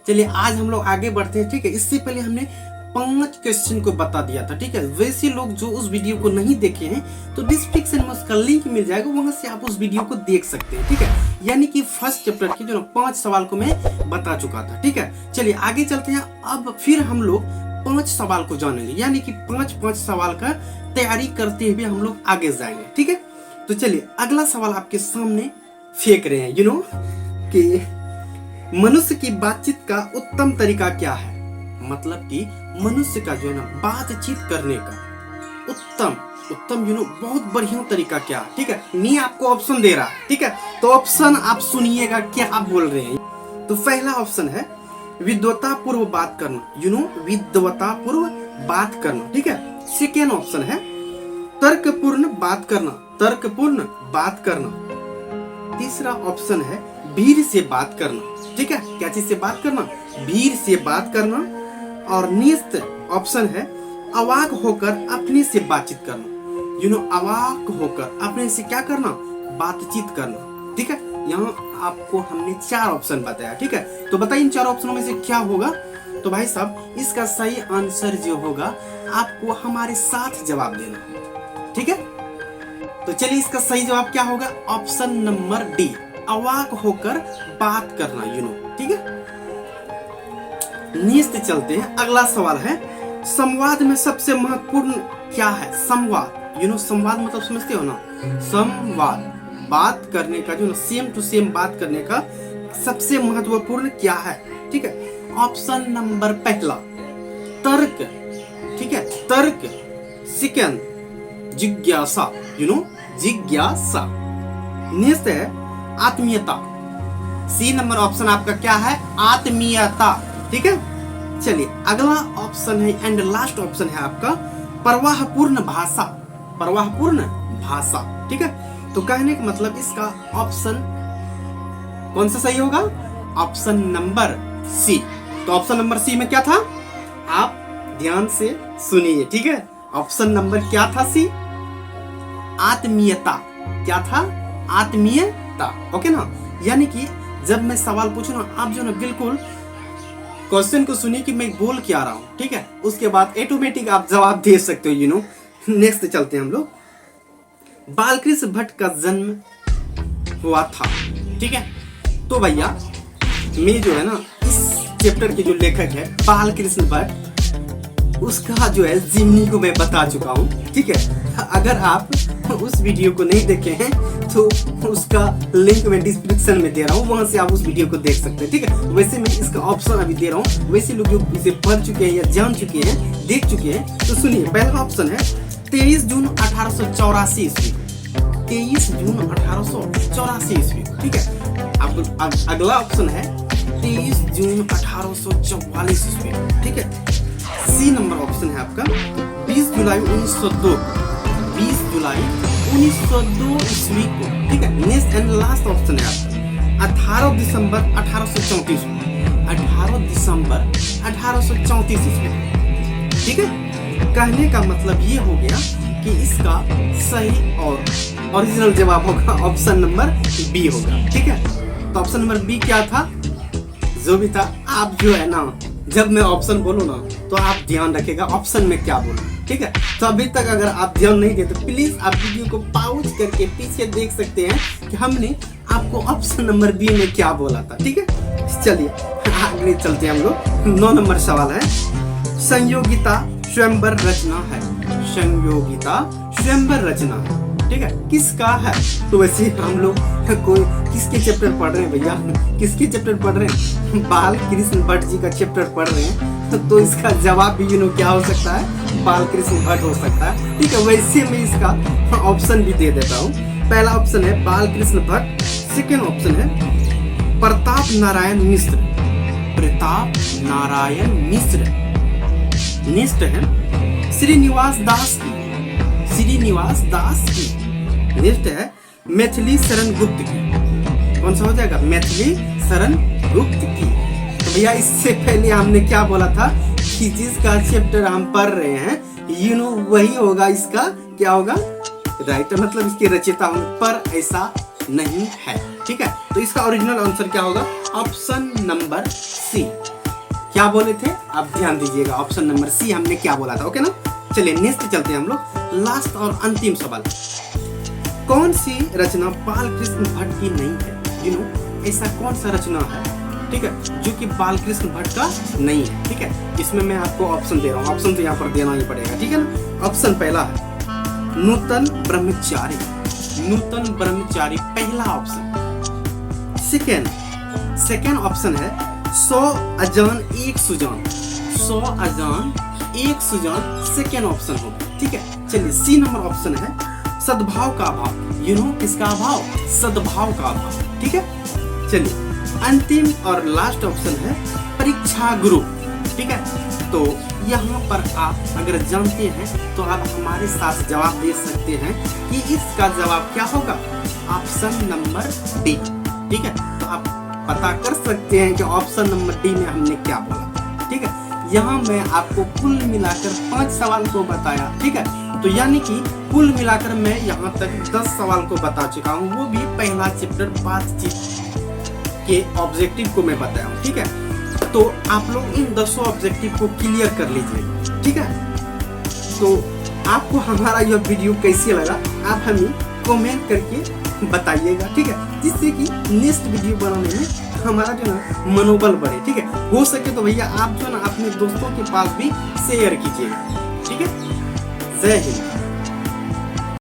चलिए आज हम लोग आगे बढ़ते हैं, ठीक है। इससे पहले हमने 5 क्वेश्चन को बता दिया था, ठीक है। वैसे लोग जो उस वीडियो को नहीं देखे हैं तो डिस्क्रिप्शन में उसका लिंक मिल जाएगा, वहां से आप उस वीडियो को देख सकते हैं, ठीक है। यानी कि फर्स्ट चैप्टर के जो 5 सवाल को मैं बता चुका था, ठीक है। चलिए आगे चलते हैं। अब फिर हम लोग 5 सवाल को जानेंगे, यानी कि 5 सवाल का तैयारी करते हुए हम लोग आगे जाएंगे, ठीक है। तो चलिए अगला सवाल आपके सामने फेंक रहे हैं, कि मनुष्य की बातचीत का उत्तम तरीका क्या है। मतलब कि मनुष्य का जो है ना बातचीत करने का उत्तम बहुत बढ़िया तरीका क्या है, ठीक है। मैं आपको ऑप्शन दे रहा, ठीक है। तो ऑप्शन आप सुनिएगा क्या आप बोल रहे हैं। तो पहला ऑप्शन है विद्वता पूर्व बात करना, विद्वता पूर्व बात करना, ठीक है। सेकेंड ऑप्शन है तर्कपूर्ण बात करना। तीसरा ऑप्शन है भीड़ से बात करना, ठीक है। क्या चीज से बात करना? भीड़ से बात करना। और नेक्स्ट ऑप्शन है अवाक होकर अपने से बातचीत करना, अवाक होकर अपने से क्या करना? बातचीत करना, ठीक है। यहाँ आपको हमने 4 ऑप्शन बताया, ठीक है। तो बताइए इन 4 ऑप्शनों में से क्या होगा। तो भाई साहब इसका सही आंसर जो होगा आपको हमारे साथ जवाब देना, ठीक है। तो चलिए इसका सही जवाब क्या होगा? ऑप्शन नंबर डी, अवाक होकर बात करना, ठीक है। नेक्स्ट चलते हैं। अगला सवाल है संवाद में सबसे महत्वपूर्ण क्या है? संवाद, संवाद मतलब समझते हो ना? संवाद बात करने का, सेम टू सेम बात करने का सबसे महत्वपूर्ण क्या है, ठीक है। ऑप्शन नंबर पहला तर्क, ठीक है, तर्क। सेकंड जिज्ञासा, जिज्ञासा। नेक्स्ट है आत्मीयता। सी नंबर ऑप्शन आपका क्या है? आत्मीयता, ठीक है। चलिए अगला ऑप्शन है एंड लास्ट ऑप्शन है आपका प्रवाहपूर्ण भाषा, ठीक है। तो कहने का मतलब इसका ऑप्शन कौन सा सही होगा? Option number C. तो ऑप्शन नंबर सी में क्या था? आप ध्यान से सुनिए, ठीक है। ऑप्शन नंबर क्या था? सी, आत्मीयता। क्या था? आत्मीयता, ओके ना। यानी कि जब मैं सवाल पूछूं ना, आप जो ना बिल्कुल क्वेश्चन को सुनिए कि मैं बोल क्या रहा हूं, ठीक है। उसके बाद ऑटोमेटिक आप जवाब दे सकते हो, नेक्स्ट चलते हैं हम लोग। बालकृष्ण भट्ट का जन्म हुआ था, ठीक है। तो भैया मैं जो है ना इस चैप्टर के जो लेखक है बालकृष्ण भट्ट, उसका जो है जीवनी को मैं बता चुका हूँ, ठीक है। अगर आप उस वीडियो को नहीं देखे हैं तो उसका लिंक मैं डिस्क्रिप्शन में दे रहा हूँ, वहां से आप उस वीडियो को देख सकते हैं, ठीक है। वैसे मैं इसका ऑप्शन अभी दे रहा हूँ, वैसे लोग जो इसे पढ़ चुके हैं या जान चुके हैं, देख चुके हैं, तो सुनिए। पहला ऑप्शन है 23 जून 1884 ईस्वी, 23 जून 1884 ईस्वी, ठीक है। अब अगला ऑप्शन है 23 जून 1844 ईस्वी, ठीक है। सी नंबर ऑप्शन है आपका 20 जुलाई 1902, 20 जुलाई 1902 ईस्वी को, ठीक है। नेक्स्ट एंड लास्ट ऑप्शन है आपका 18 दिसंबर 1834, 18 दिसंबर 1834 ईस्वी, ठीक है। कहने का मतलब ये हो गया कि इसका सही और ओरिजिनल जवाब होगा ऑप्शन नंबर बी होगा, ठीक है। तो ऑप्शन नंबर बी क्या था? जो भी था, आप जो है ना जब मैं ऑप्शन बोलूँ ना तो आप ध्यान रखिएगा ऑप्शन में क्या बोलूँ, ठीक है। तो अभी तक अगर आप ध्यान नहीं देते तो प्लीज आप वीडियो को पॉज करके पीछे देख सकते हैं कि हमने आपको ऑप्शन नंबर बी में क्या बोला था, ठीक है। चलिए आगे चलते हैं हम लोग। 9 नंबर सवाल है संयोगिता स्वयंवर रचना है, संयोगिता स्वयंवर रचना, ठीक है, किसका है? तो वैसे हम लोग कोई किसके चैप्टर पढ़ रहे हैं भैया? किसके चैप्टर पढ़ रहे हैं? बालकृष्ण भट्ट जी का चैप्टर पढ़ रहे हैं, तो इसका जवाब भी क्या हो सकता है? बालकृष्ण भट्ट हो सकता है, ठीक है। वैसे मैं इसका ऑप्शन भी दे देता हूँ। पहला ऑप्शन है बालकृष्ण भट्ट, सेकेंड ऑप्शन है प्रताप नारायण मिश्र, प्रताप नारायण मिश्र। नेक्स्ट है श्रीनिवास दास की, श्रीनिवास दास की। नेक्स्ट है मैथिली शरण गुप्त की। कौन सा हो जाएगा? मैथिली शरण गुप्त की। तो भैया इससे पहले हमने क्या बोला था कि जिसका चैप्टर हम पढ़ रहे हैं वही होगा इसका क्या होगा? राइटर, मतलब इसके रचयिता होने पर ऐसा नहीं है, ठीक है। तो इसका ओरिजिनल आंसर क्या होगा? Option number C. क्या बोले थे आप ध्यान दीजिएगा, ऑप्शन नंबर सी हमने क्या बोला था। ओके ना, चलिए नेक्स्ट चलते हैं हम लोग। लास्ट और अंतिम सवाल, कौन सी रचना बालकृष्ण भट्ट की नहीं है? यू नो, ऐसा कौन सा रचना है, ठीक है, जो कि बालकृष्ण भट्ट का नहीं है? ठीक है, इसमें मैं आपको ऑप्शन दे रहा हूँ, ऑप्शन तो यहाँ पर देना ही पड़ेगा, ठीक है ना। ऑप्शन पहला है नूतन ब्रह्मचारी, नूतन ब्रह्मचारी पहला ऑप्शन। सेकेंड ऑप्शन है 100 अजान एक सुजान, 100 अजान एक सुजान सेकेंड ऑप्शन होगा, ठीक है। चलिए सी नंबर ऑप्शन है सद्भाव का अभाव, यू नो किसका अभाव? सद्भाव का अभाव, ठीक है। चलिए अंतिम और लास्ट ऑप्शन है परीक्षा गुरु, ठीक है। तो यहाँ पर आप अगर जानते हैं तो आप हमारे साथ जवाब दे सकते हैं कि इसका जवाब क्या होगा, ऑप्शन नंबर डी, ठीक है। तो आप पता कर सकते हैं कि ऑप्शन नंबर डी में हमने क्या बोला, ठीक है। यहाँ मैं आपको कुल मिलाकर 5 सवाल को बताया, ठीक है। तो यानी कि कुल मिलाकर मैं यहाँ तक 10 सवाल को बता चुका हूँ, वो भी पहला चैप्टर बातचीत के ऑब्जेक्टिव को मैं बताया हूँ, ठीक है। तो आप लोग इन 10 ऑब्जेक्टिव को क्लियर कर लीजिए, ठीक है। तो आपको हमारा यह वीडियो कैसे लगा आप हमें कमेंट करके बताइएगा, ठीक है, जिससे कि नेक्स्ट वीडियो बनाने में हमारा जो ना मनोबल बढ़े, ठीक है। हो सके तो भैया आप जो ना अपने दोस्तों के पास भी शेयर कीजिएगा, ठीक है। जय हिंद।